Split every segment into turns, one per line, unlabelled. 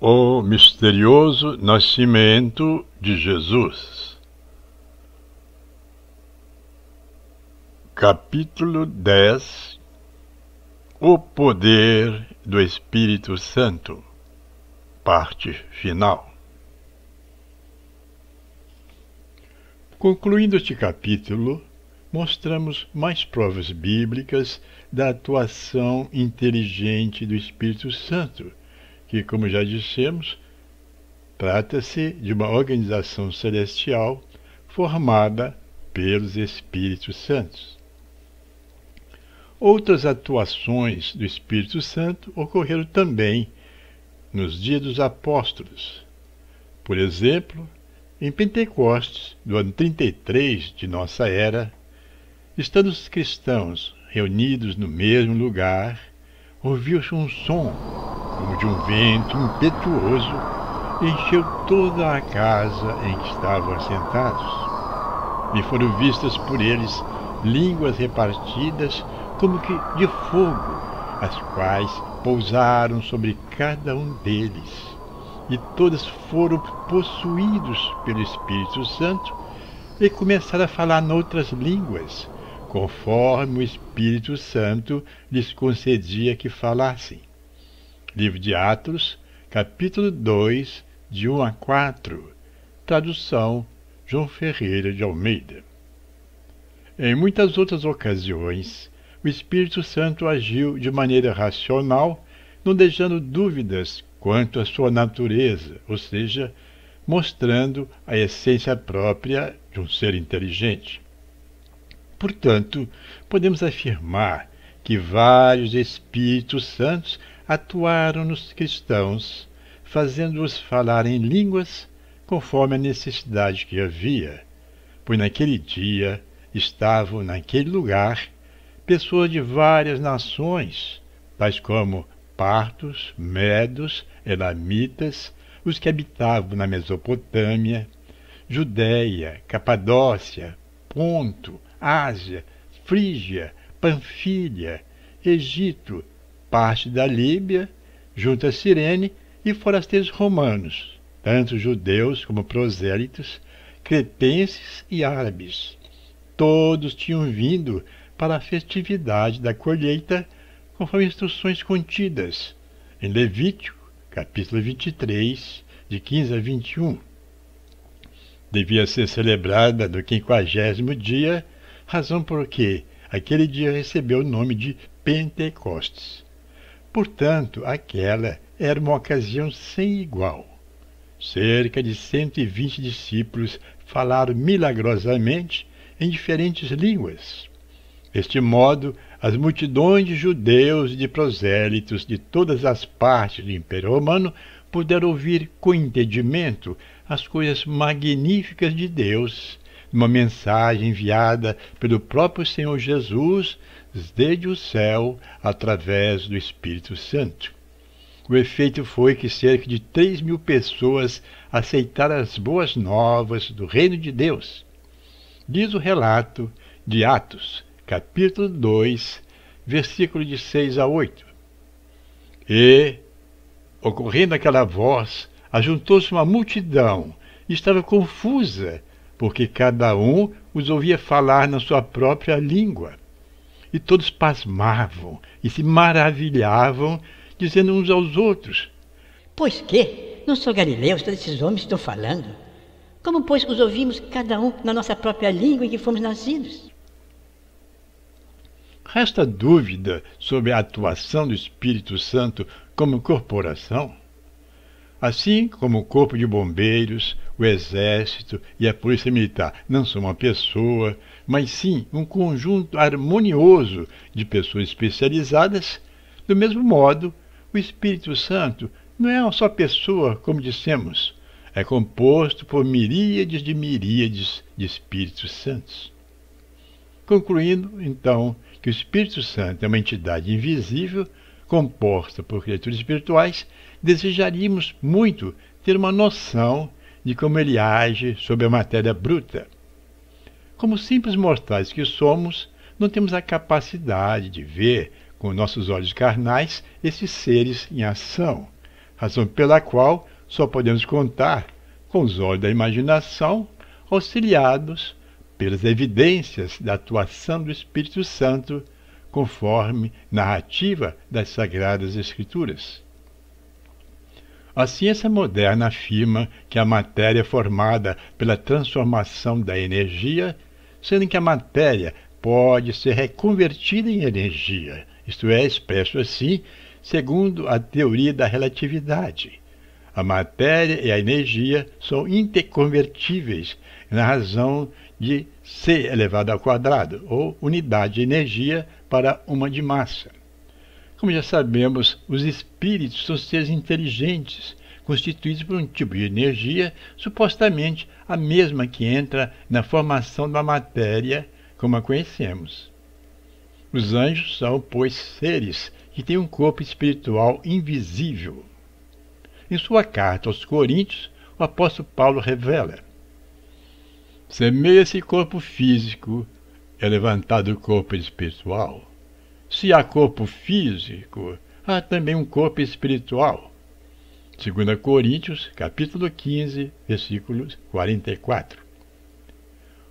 O misterioso nascimento de Jesus. Capítulo 10. O poder do Espírito Santo. Parte final. Concluindo este capítulo, mostramos mais provas bíblicas da atuação inteligente do Espírito Santo, que, como já dissemos, trata-se de uma organização celestial formada pelos Espíritos Santos. Outras atuações do Espírito Santo ocorreram também nos dias dos apóstolos. Por exemplo, em Pentecostes, do ano 33 de nossa era, estando os cristãos reunidos no mesmo lugar, ouviu-se um som como de um vento impetuoso, encheu toda a casa em que estavam assentados. E foram vistas por eles línguas repartidas como que de fogo, as quais pousaram sobre cada um deles. E todas foram possuídos pelo Espírito Santo e começaram a falar noutras línguas, conforme o Espírito Santo lhes concedia que falassem. Livro de Atos, capítulo 2, de 1 a 4, tradução João Ferreira de Almeida. Em muitas outras ocasiões, o Espírito Santo agiu de maneira racional, não deixando dúvidas quanto à sua natureza, ou seja, mostrando a essência própria de um ser inteligente. Portanto, podemos afirmar que vários Espíritos Santos atuaram nos cristãos, fazendo-os falar em línguas conforme a necessidade que havia, pois naquele dia estavam naquele lugar pessoas de várias nações, tais como partos, medos, elamitas, os que habitavam na Mesopotâmia, Judéia, Capadócia, Ponto, Ásia, Frígia, Panfilha, Egito, parte da Líbia, junto a Cirene, e forasteiros romanos, tanto judeus como prosélitos, cretenses e árabes. Todos tinham vindo para a festividade da colheita, conforme instruções contidas em Levítico, capítulo 23, de 15 a 21. Devia ser celebrada no 50º dia, razão porque aquele dia recebeu o nome de Pentecostes. Portanto, aquela era uma ocasião sem igual. Cerca de 120 discípulos falaram milagrosamente em diferentes línguas. Deste modo, as multidões de judeus e de prosélitos de todas as partes do Império Romano puderam ouvir com entendimento as coisas magníficas de Deus, numa mensagem enviada pelo próprio Senhor Jesus desde o céu através do Espírito Santo. O efeito foi que cerca de 3.000 pessoas aceitaram as boas novas do reino de Deus. Diz o relato de Atos, capítulo 2, versículo de 6 a 8. E, ocorrendo aquela voz, ajuntou-se uma multidão e estava confusa, porque cada um os ouvia falar na sua própria língua. E todos pasmavam e se maravilhavam, dizendo uns aos outros:
Pois que? Não são galileus todos esses homens estão falando? Como, pois, os ouvimos cada um na nossa própria língua em que fomos nascidos?
Resta dúvida sobre a atuação do Espírito Santo como corporação? Assim como o corpo de bombeiros, o exército e a polícia militar não são uma pessoa, mas sim um conjunto harmonioso de pessoas especializadas, do mesmo modo, o Espírito Santo não é uma só pessoa, como dissemos, é composto por miríades de Espíritos Santos. Concluindo, então, que o Espírito Santo é uma entidade invisível, composta por criaturas espirituais, desejaríamos muito ter uma noção de como ele age sobre a matéria bruta. Como simples mortais que somos, não temos a capacidade de ver com nossos olhos carnais esses seres em ação, razão pela qual só podemos contar com os olhos da imaginação, auxiliados pelas evidências da atuação do Espírito Santo, conforme narrativa das Sagradas Escrituras. A ciência moderna afirma que a matéria é formada pela transformação da energia, sendo que a matéria pode ser reconvertida em energia, isto é, expresso assim, segundo a teoria da relatividade. A matéria e a energia são interconvertíveis na razão de C elevado ao quadrado, ou unidade de energia para uma de massa. Como já sabemos, os espíritos são seres inteligentes, constituídos por um tipo de energia, supostamente a mesma que entra na formação da matéria como a conhecemos. Os anjos são, pois, seres que têm um corpo espiritual invisível. Em sua carta aos Coríntios, o apóstolo Paulo revela: semeia-se corpo físico, é levantado o corpo espiritual. Se há corpo físico, há também um corpo espiritual. 2 Coríntios, capítulo 15, versículos 44.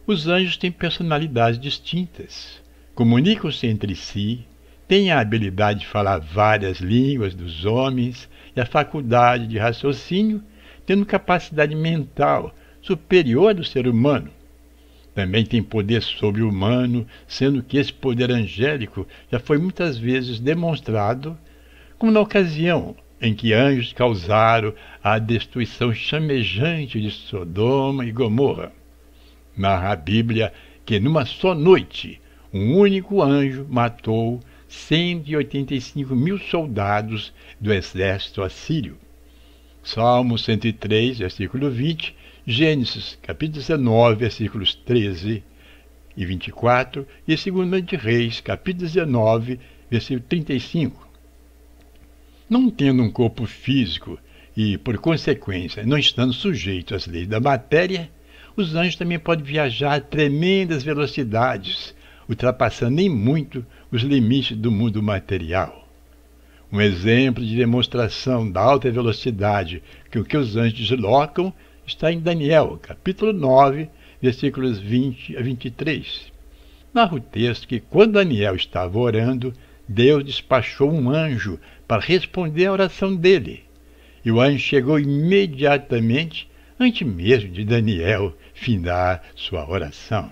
Os anjos têm personalidades distintas, comunicam-se entre si, têm a habilidade de falar várias línguas dos homens e a faculdade de raciocínio, tendo capacidade mental superior do ser humano. Também tem poder sobre-humano, sendo que esse poder angélico já foi muitas vezes demonstrado, como na ocasião em que anjos causaram a destruição chamejante de Sodoma e Gomorra. Narra a Bíblia que numa só noite um único anjo matou 185 mil soldados do exército assírio. Salmo 103, versículo 20, Gênesis, capítulo 19, versículos 13 e 24, e 2 de Reis, capítulo 19, versículo 35. Não tendo um corpo físico e, por consequência, não estando sujeitos às leis da matéria, os anjos também podem viajar a tremendas velocidades, ultrapassando em muito os limites do mundo material. Um exemplo de demonstração da alta velocidade com que os anjos deslocam está em Daniel, capítulo 9, versículos 20 a 23. Narra o texto que, quando Daniel estava orando, Deus despachou um anjo para responder à oração dele. E o anjo chegou imediatamente, antes mesmo de Daniel findar sua oração.